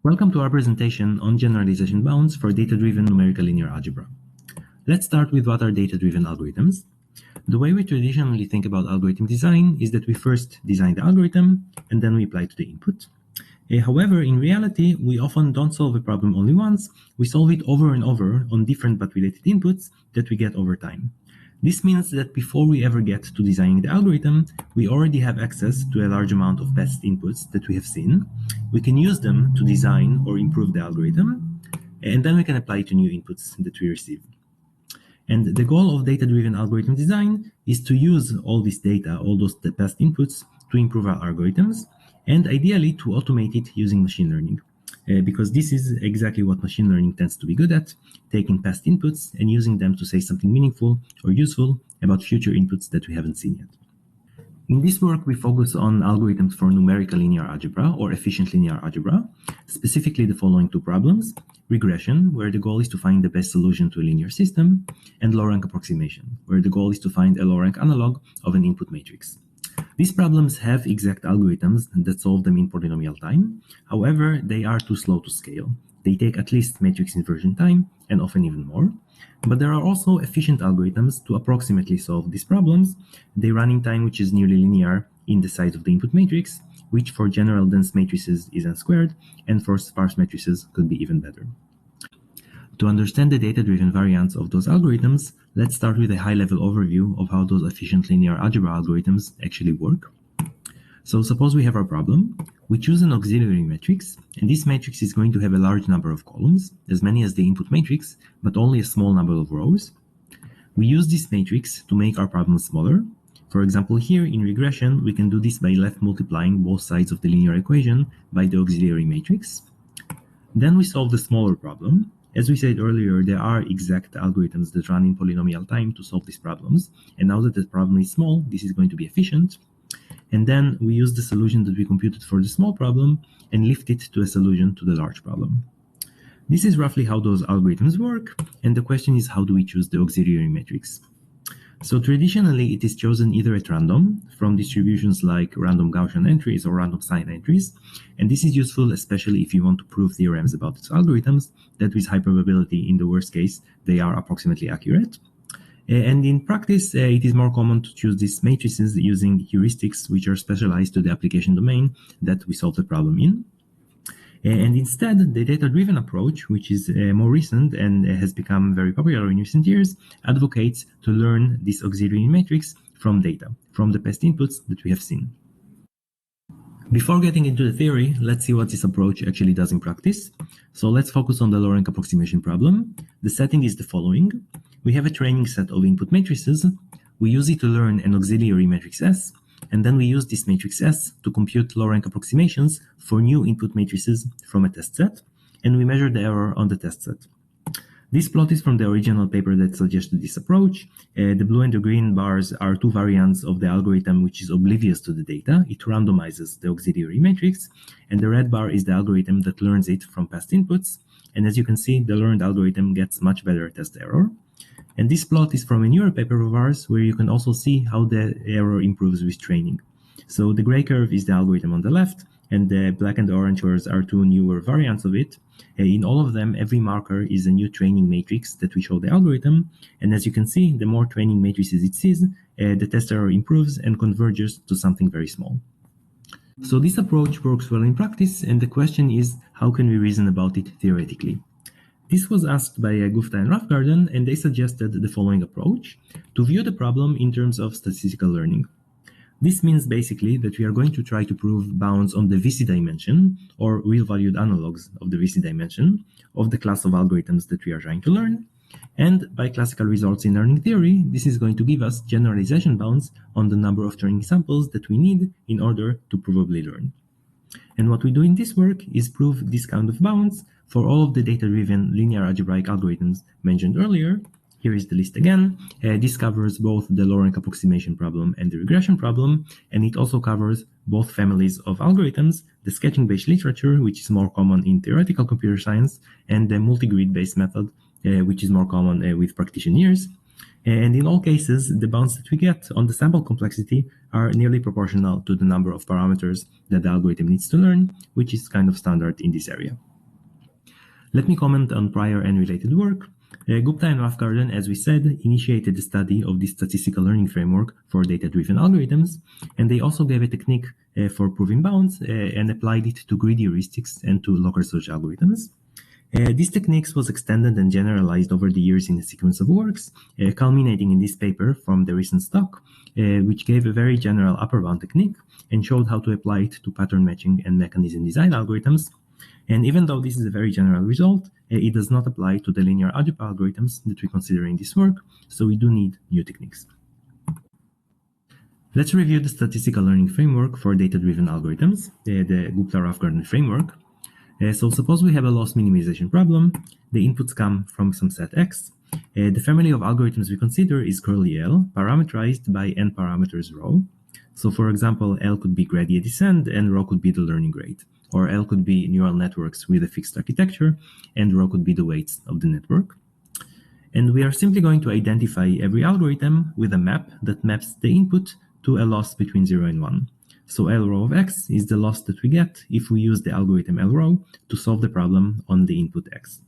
Welcome to our presentation on generalization bounds for data-driven numerical linear algebra. Let's start with what are data-driven algorithms. The way we traditionally think about algorithm design is that we first design the algorithm and then we apply it to the input. However, in reality, we often don't solve a problem only once, we solve it over and over on different but related inputs that we get over time. This means that before we ever get to designing the algorithm, we already have access to a large amount of past inputs that we have seen. We can use them to design or improve the algorithm, and then we can apply to new inputs that we receive. And the goal of data-driven algorithm design is to use all this data, all those past inputs, to improve our algorithms, and ideally to automate it using machine learning. Because this is exactly what machine learning tends to be good at, taking past inputs and using them to say something meaningful or useful about future inputs that we haven't seen yet. In this work, we focus on algorithms for numerical linear algebra or efficient linear algebra, specifically the following two problems: regression, where the goal is to find the best solution to a linear system, and low-rank approximation, where the goal is to find a low-rank analog of an input matrix. These problems have exact algorithms that solve them in polynomial time. However, they are too slow to scale. They take at least matrix inversion time, and often even more. But there are also efficient algorithms to approximately solve these problems. They run in time which is nearly linear in the size of the input matrix, which for general dense matrices is n squared, and for sparse matrices could be even better. To understand the data-driven variants of those algorithms, let's start with a high-level overview of how those efficient linear algebra algorithms actually work. So suppose we have our problem. We choose an auxiliary matrix, and this matrix is going to have a large number of columns, as many as the input matrix, but only a small number of rows. We use this matrix to make our problem smaller. For example, here in regression, we can do this by left multiplying both sides of the linear equation by the auxiliary matrix. Then we solve the smaller problem. As we said earlier, there are exact algorithms that run in polynomial time to solve these problems. And now that the problem is small, this is going to be efficient. And then we use the solution that we computed for the small problem and lift it to a solution to the large problem. This is roughly how those algorithms work. And the question is, how do we choose the auxiliary matrix? So traditionally, it is chosen either at random from distributions like random Gaussian entries or random sign entries. And this is useful, especially if you want to prove theorems about its algorithms that with high probability, in the worst case, they are approximately accurate. And in practice, it is more common to choose these matrices using heuristics, which are specialized to the application domain that we solve the problem in. And instead, the data-driven approach, which is more recent and has become very popular in recent years, advocates to learn this auxiliary matrix from data, from the past inputs that we have seen. Before getting into the theory, let's see what this approach actually does in practice. So let's focus on the low-rank approximation problem. The setting is the following. We have a training set of input matrices. We use it to learn an auxiliary matrix S, and then we use this matrix S to compute low-rank approximations for new input matrices from a test set, and we measure the error on the test set. This plot is from the original paper that suggested this approach. The blue and the green bars are two variants of the algorithm which is oblivious to the data. It randomizes the auxiliary matrix, and the red bar is the algorithm that learns it from past inputs. And as you can see, the learned algorithm gets much better test error. And this plot is from a newer paper of ours, where you can also see how the error improves with training. So the gray curve is the algorithm on the left, and the black and the orange curves are two newer variants of it. In all of them, every marker is a new training matrix that we show the algorithm. And as you can see, the more training matrices it sees, the test error improves and converges to something very small. So this approach works well in practice, and the question is, how can we reason about it theoretically? This was asked by Gupta and Roughgarden, and they suggested the following approach: to view the problem in terms of statistical learning. This means basically that we are going to try to prove bounds on the VC dimension, or real-valued analogs of the VC dimension, of the class of algorithms that we are trying to learn. And by classical results in learning theory, this is going to give us generalization bounds on the number of training samples that we need in order to provably learn. And what we do in this work is prove this kind of bounds for all of the data-driven linear algebraic algorithms mentioned earlier. Here is the list again. This covers both the low-rank approximation problem and the regression problem, and it also covers both families of algorithms, the sketching-based literature, which is more common in theoretical computer science, and the multi-grid-based method, which is more common with practitioners. And in all cases, the bounds that we get on the sample complexity are nearly proportional to the number of parameters that the algorithm needs to learn, which is kind of standard in this area. Let me comment on prior and related work. Gupta and Roughgarden, as we said, initiated the study of the statistical learning framework for data-driven algorithms, and they also gave a technique for proving bounds and applied it to grid heuristics and to local search algorithms. These techniques was extended and generalized over the years in a sequence of works, culminating in this paper from the recent stock, which gave a very general upper bound technique and showed how to apply it to pattern matching and mechanism design algorithms. And even though this is a very general result, it does not apply to the linear algebra algorithms that we consider in this work, so we do need new techniques. Let's review the statistical learning framework for data-driven algorithms, the Gupta-Roughgarden framework. So suppose we have a loss minimization problem. The inputs come from some set X. The family of algorithms we consider is curly L, parameterized by n parameters rho. So for example, L could be gradient descent and rho could be the learning rate. Or L could be neural networks with a fixed architecture, and rho could be the weights of the network. And we are simply going to identify every algorithm with a map that maps the input to a loss between 0 and 1. So L rho of X is the loss that we get if we use the algorithm L rho to solve the problem on the input X.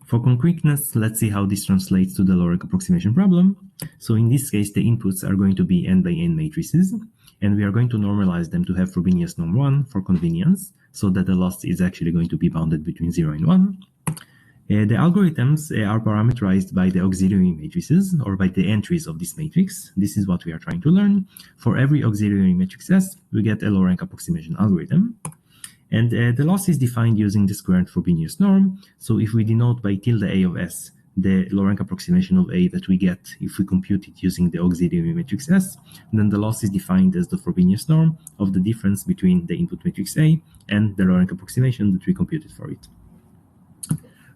For concreteness, let's see how this translates to the low-rank approximation problem. So in this case, the inputs are going to be n by n matrices, and we are going to normalize them to have Frobenius norm 1 for convenience, so that the loss is actually going to be bounded between 0 and 1. The algorithms are parameterized by the auxiliary matrices, or by the entries of this matrix. This is what we are trying to learn. For every auxiliary matrix S, we get a low-rank approximation algorithm. And the loss is defined using the squared Frobenius norm. So if we denote by tilde A of S, the low-rank approximation of A that we get if we compute it using the auxiliary matrix S, then the loss is defined as the Frobenius norm of the difference between the input matrix A and the low-rank approximation that we computed for it.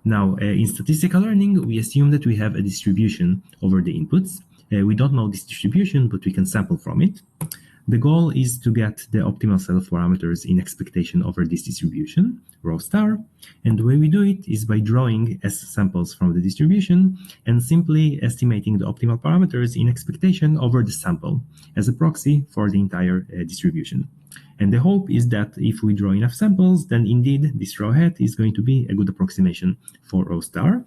Now, in statistical learning, we assume that we have a distribution over the inputs. We don't know this distribution, but we can sample from it. The goal is to get the optimal set of parameters in expectation over this distribution, rho star. And the way we do it is by drawing S samples from the distribution and simply estimating the optimal parameters in expectation over the sample as a proxy for the entire distribution. And the hope is that if we draw enough samples, then indeed this rho hat is going to be a good approximation for rho star.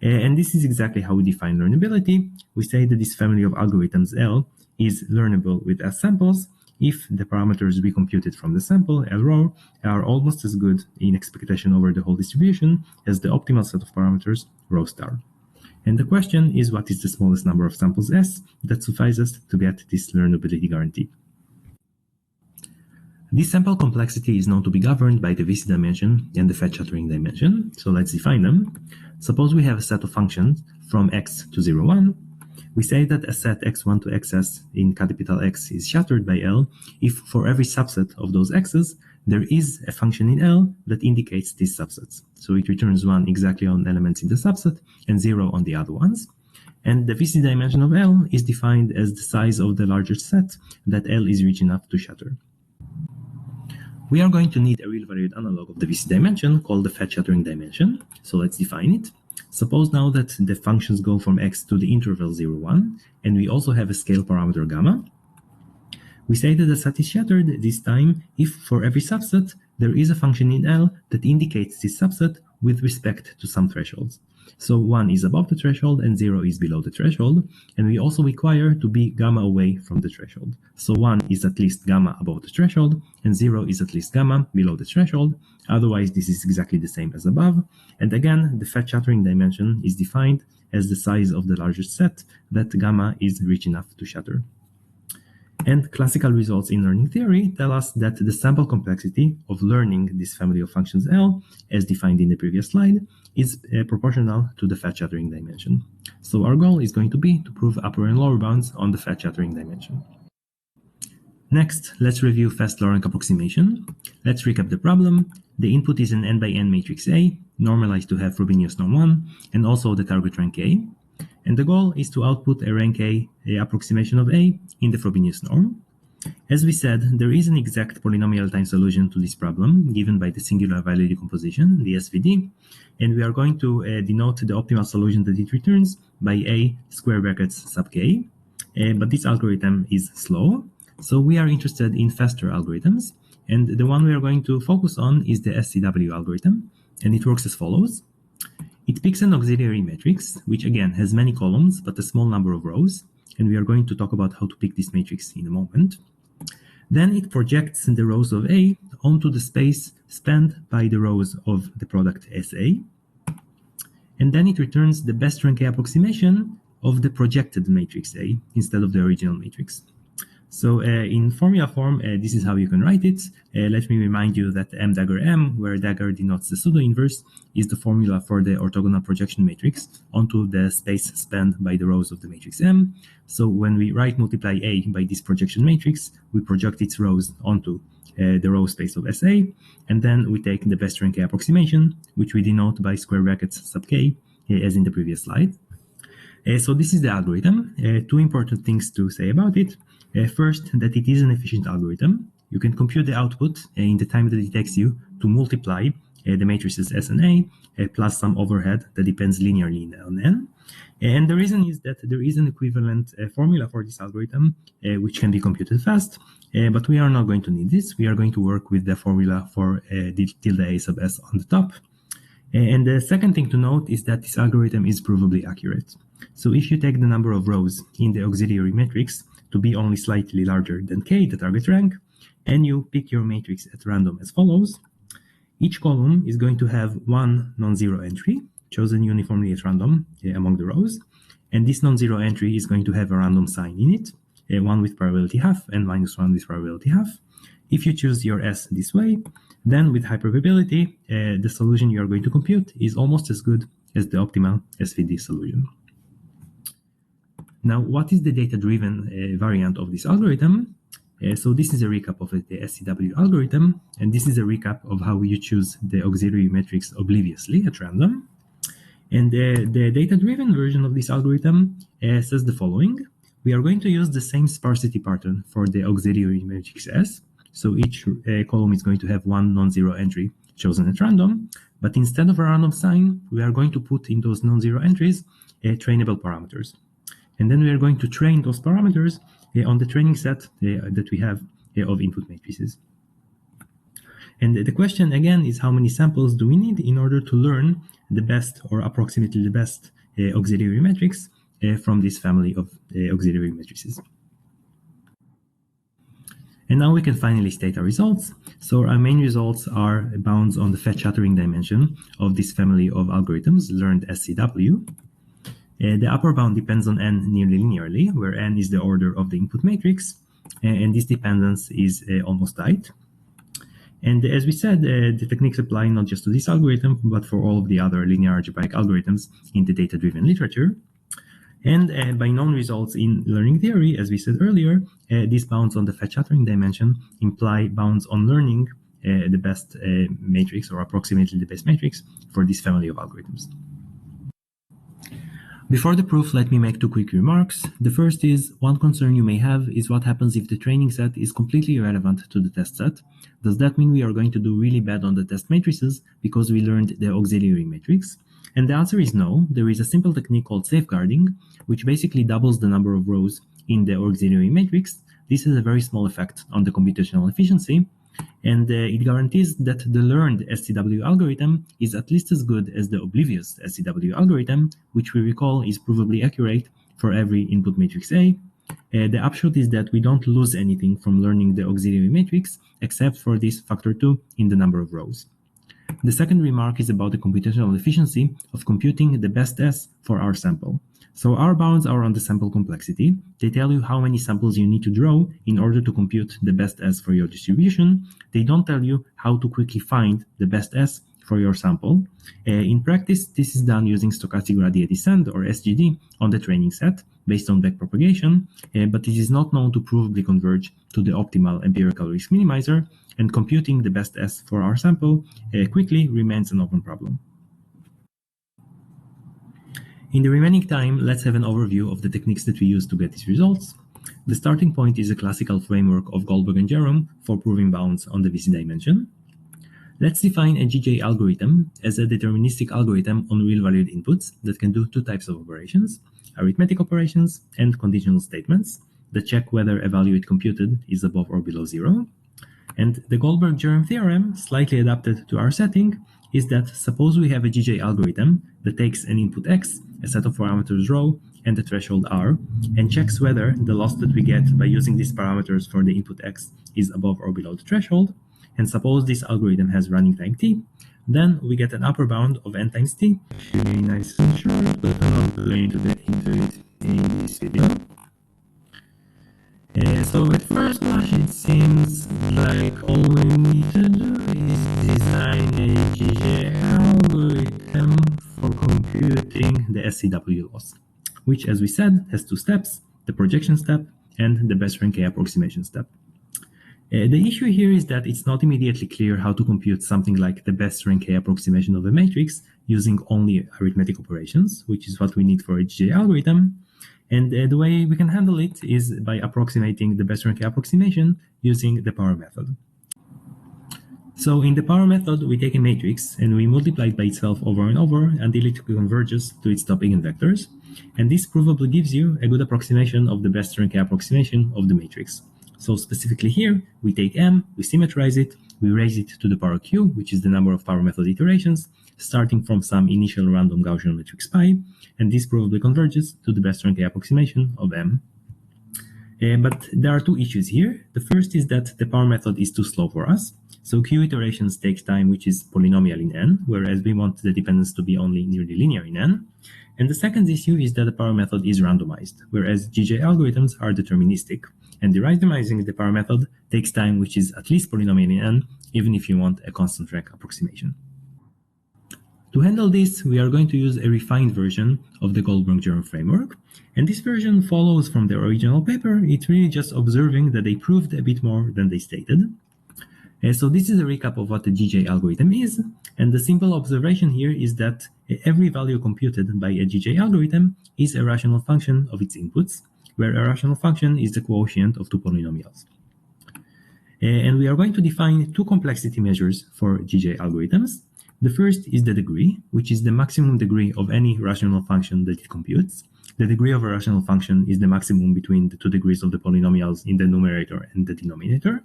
And this is exactly how we define learnability. We say that this family of algorithms L is learnable with S samples if the parameters we computed from the sample, L rho, are almost as good in expectation over the whole distribution as the optimal set of parameters, rho star. And the question is, what is the smallest number of samples S that suffices to get this learnability guarantee? This sample complexity is known to be governed by the VC dimension and the fat shattering dimension. So let's define them. Suppose we have a set of functions from X to 0, 1. We say that a set x1 to xs in capital X is shattered by L if for every subset of those x's, there is a function in L that indicates these subsets. So it returns 1 exactly on elements in the subset and 0 on the other ones. And the VC dimension of L is defined as the size of the larger set that L is rich enough to shatter. We are going to need a real-valued analog of the VC dimension called the fat shattering dimension. So let's define it. Suppose now that the functions go from X to the interval 0, 1, and we also have a scale parameter gamma. We say that the set is shattered this time if for every subset there is a function in L that indicates this subset with respect to some thresholds. So 1 is above the threshold and 0 is below the threshold, and we also require to be gamma away from the threshold. So 1 is at least gamma above the threshold and 0 is at least gamma below the threshold. Otherwise, this is exactly the same as above. And again, the fat shattering dimension is defined as the size of the largest set that gamma is rich enough to shatter. And classical results in learning theory tell us that the sample complexity of learning this family of functions L, as defined in the previous slide, is proportional to the fat shattering dimension. So our goal is going to be to prove upper and lower bounds on the fat shattering dimension. Next, let's review fast low-rank approximation. Let's recap the problem. The input is an n by n matrix A, normalized to have Frobenius norm 1, and also the target rank A. And the goal is to output a rank A approximation of A in the Frobenius norm. As we said, there is an exact polynomial time solution to this problem given by the singular value decomposition, the SVD, and we are going to denote the optimal solution that it returns by A square brackets sub k. But this algorithm is slow, so we are interested in faster algorithms, and the one we are going to focus on is the SCW algorithm. and it works as follows. It picks an auxiliary matrix, which again has many columns but a small number of rows, and we are going to talk about how to pick this matrix in a moment. Then it projects the rows of A onto the space spanned by the rows of the product SA, and then it returns the best rank A approximation of the projected matrix A instead of the original matrix. So in formula form, this is how you can write it. Let me remind you that M dagger M, where dagger denotes the pseudo-inverse, is the formula for the orthogonal projection matrix onto the space spanned by the rows of the matrix M. So when we multiply A by this projection matrix, we project its rows onto the row space of SA, and then we take the best rank A approximation, which we denote by square brackets sub k, as in the previous slide. So this is the algorithm. Two important things to say about it. First, that it is an efficient algorithm. You can compute the output in the time that it takes you to multiply the matrices S and A plus some overhead that depends linearly on n. And the reason is that there is an equivalent formula for this algorithm which can be computed fast, but we are not going to need this. We are going to work with the formula for tilde A sub S on the top. And the second thing to note is that this algorithm is provably accurate. So if you take the number of rows in the auxiliary matrix to be only slightly larger than k, the target rank, and you pick your matrix at random as follows, each column is going to have one non-zero entry chosen uniformly at random among the rows, and this non-zero entry is going to have a random sign in it, one with probability half and minus one with probability half. If you choose your S this way, then with high probability, the solution you are going to compute is almost as good as the optimal SVD solution. Now, what is the data-driven variant of this algorithm? So this is a recap of the SCW algorithm, and this is a recap of how you choose the auxiliary matrix obliviously at random. And the data-driven version of this algorithm says the following. We are going to use the same sparsity pattern for the auxiliary matrix S. So each column is going to have one non-zero entry chosen at random, but instead of a random sign, we are going to put in those non-zero entries trainable parameters. And then we are going to train those parameters on the training set that we have of input matrices. And the question again is, how many samples do we need in order to learn the best or approximately the best auxiliary matrix from this family of auxiliary matrices? And now we can finally state our results. So our main results are bounds on the fetch shattering dimension of this family of algorithms learned SCW. The upper bound depends on n nearly linearly, where n is the order of the input matrix, and this dependence is almost tight. And as we said, the techniques apply not just to this algorithm, but for all of the other linear algebraic algorithms in the data-driven literature. And by known results in learning theory, as we said earlier, these bounds on the fetch shattering dimension imply bounds on learning the best matrix or approximately the best matrix for this family of algorithms. Before the proof, let me make two quick remarks. The first is, one concern you may have is what happens if the training set is completely irrelevant to the test set. Does that mean we are going to do really bad on the test matrices because we learned the auxiliary matrix? And the answer is no. There is a simple technique called safeguarding, which basically doubles the number of rows in the auxiliary matrix. This has a very small effect on the computational efficiency, and it guarantees that the learned SCW algorithm is at least as good as the oblivious SCW algorithm, which we recall is provably accurate for every input matrix A. The upshot is that we don't lose anything from learning the auxiliary matrix, except for this factor 2 in the number of rows. The second remark is about the computational efficiency of computing the best S for our sample. So our bounds are on the sample complexity. They tell you how many samples you need to draw in order to compute the best S for your distribution. They don't tell you how to quickly find the best S for your sample. In practice, this is done using stochastic gradient descent, or SGD, on the training set based on backpropagation, but it is not known to provably converge to the optimal empirical risk minimizer, and computing the best S for our sample quickly remains an open problem. In the remaining time, let's have an overview of the techniques that we use to get these results. The starting point is a classical framework of Goldberg and Jerome for proving bounds on the VC dimension. Let's define a GJ algorithm as a deterministic algorithm on real-valued inputs that can do two types of operations: arithmetic operations and conditional statements that check whether a value it computed is above or below 0. And the Goldberg-Jerome theorem, slightly adapted to our setting, is that suppose we have a GJ algorithm that takes an input x, a set of parameters rho, and a threshold r, and checks whether the loss that we get by using these parameters for the input x is above or below the threshold. And suppose this algorithm has running time t, then we get an upper bound of n times t. Actually, nice and short, but I'm not going to get into it in this video. So at first blush, it seems like all we need to do is design a GJ algorithm for computing the SCW loss, which, as we said, has two steps: the projection step and the best rank K approximation step. The issue here is that it's not immediately clear how to compute something like the best rank K approximation of a matrix using only arithmetic operations, which is what we need for a GJ algorithm. And the way we can handle it is by approximating the best rank K approximation using the power method. So in the power method, we take a matrix and we multiply it by itself over and over until it converges to its top eigenvectors. And this probably gives you a good approximation of the best rank K approximation of the matrix. So specifically here, we take M, we symmetrize it, we raise it to the power Q, which is the number of power method iterations, starting from some initial random Gaussian matrix pi, and this probably converges to the best rank K approximation of M. But there are two issues here. The first is that the power method is too slow for us. So Q iterations takes time, which is polynomial in N, whereas we want the dependence to be only nearly linear in N. And the second issue is that the power method is randomized, whereas GJ algorithms are deterministic. And derandomizing the power method takes time, which is at least polynomial in N, even if you want a constant rank approximation. To handle this, we are going to use a refined version of the Goldberg-Jerome framework. And this version follows from the original paper. It's really just observing that they proved a bit more than they stated. So this is a recap of what the GJ algorithm is. And the simple observation here is that every value computed by a GJ algorithm is a rational function of its inputs, where a rational function is the quotient of two polynomials. And we are going to define two complexity measures for GJ algorithms. The first is the degree, which is the maximum degree of any rational function that it computes. The degree of a rational function is the maximum between the two degrees of the polynomials in the numerator and the denominator.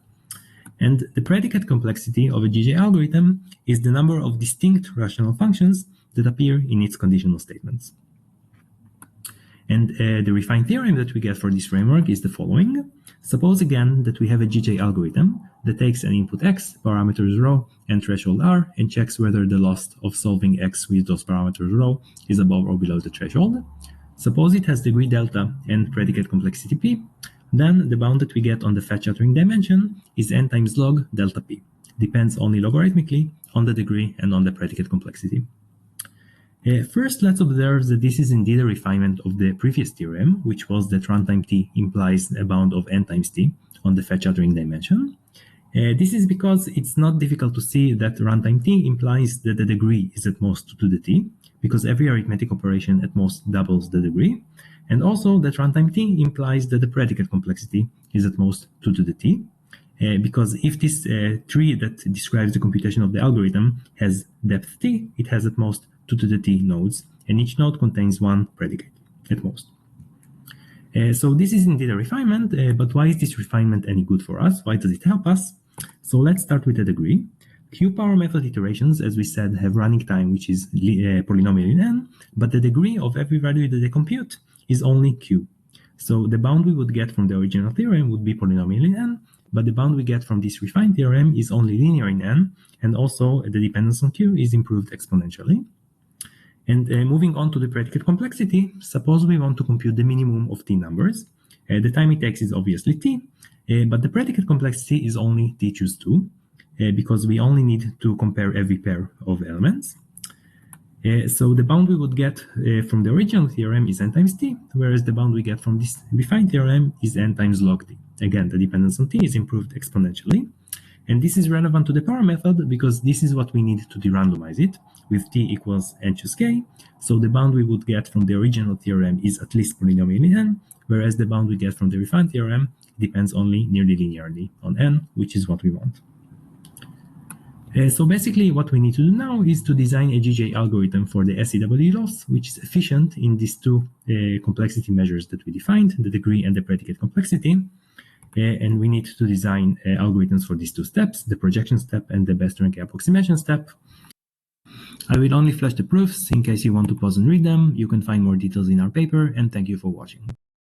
And the predicate complexity of a GJ algorithm is the number of distinct rational functions that appear in its conditional statements. And the refined theorem that we get for this framework is the following. Suppose again that we have a GJ algorithm that takes an input x, parameters rho, and threshold r, and checks whether the loss of solving x with those parameters rho is above or below the threshold. Suppose it has degree delta and predicate complexity p, then the bound that we get on the fat shattering dimension is n times log delta p. Depends only logarithmically on the degree and on the predicate complexity. First, let's observe that this is indeed a refinement of the previous theorem, which was that runtime t implies a bound of n times t on the fat shattering dimension. This is because it's not difficult to see that runtime t implies that the degree is at most 2 to the t, because every arithmetic operation at most doubles the degree, and also that runtime t implies that the predicate complexity is at most 2 to the t, because if this tree that describes the computation of the algorithm has depth t, it has at most 2 to the t nodes, and each node contains one predicate at most. So this is indeed a refinement, but why is this refinement any good for us? Why does it help us? So let's start with the degree. Q power method iterations, as we said, have running time, which is polynomial in n, but the degree of every value that they compute is only q. So the bound we would get from the original theorem would be polynomial in n, but the bound we get from this refined theorem is only linear in n, and also the dependence on q is improved exponentially. And moving on to the predicate complexity, suppose we want to compute the minimum of t numbers. The time it takes is obviously t, but the predicate complexity is only t choose 2, because we only need to compare every pair of elements. So the bound we would get from the original theorem is n times t, whereas the bound we get from this refined theorem is n times log t. Again, the dependence on t is improved exponentially. And this is relevant to the power method because this is what we need to de-randomize it with t equals n choose k. So the bound we would get from the original theorem is at least polynomial in n, whereas the bound we get from the refined theorem depends only nearly linearly on n, which is what we want. So basically what we need to do now is to design a GJ algorithm for the SCW loss, which is efficient in these two complexity measures that we defined, the degree and the predicate complexity. And we need to design algorithms for these two steps, the projection step and the best rank approximation step. I will only flash the proofs in case you want to pause and read them. You can find more details in our paper, and thank you for watching.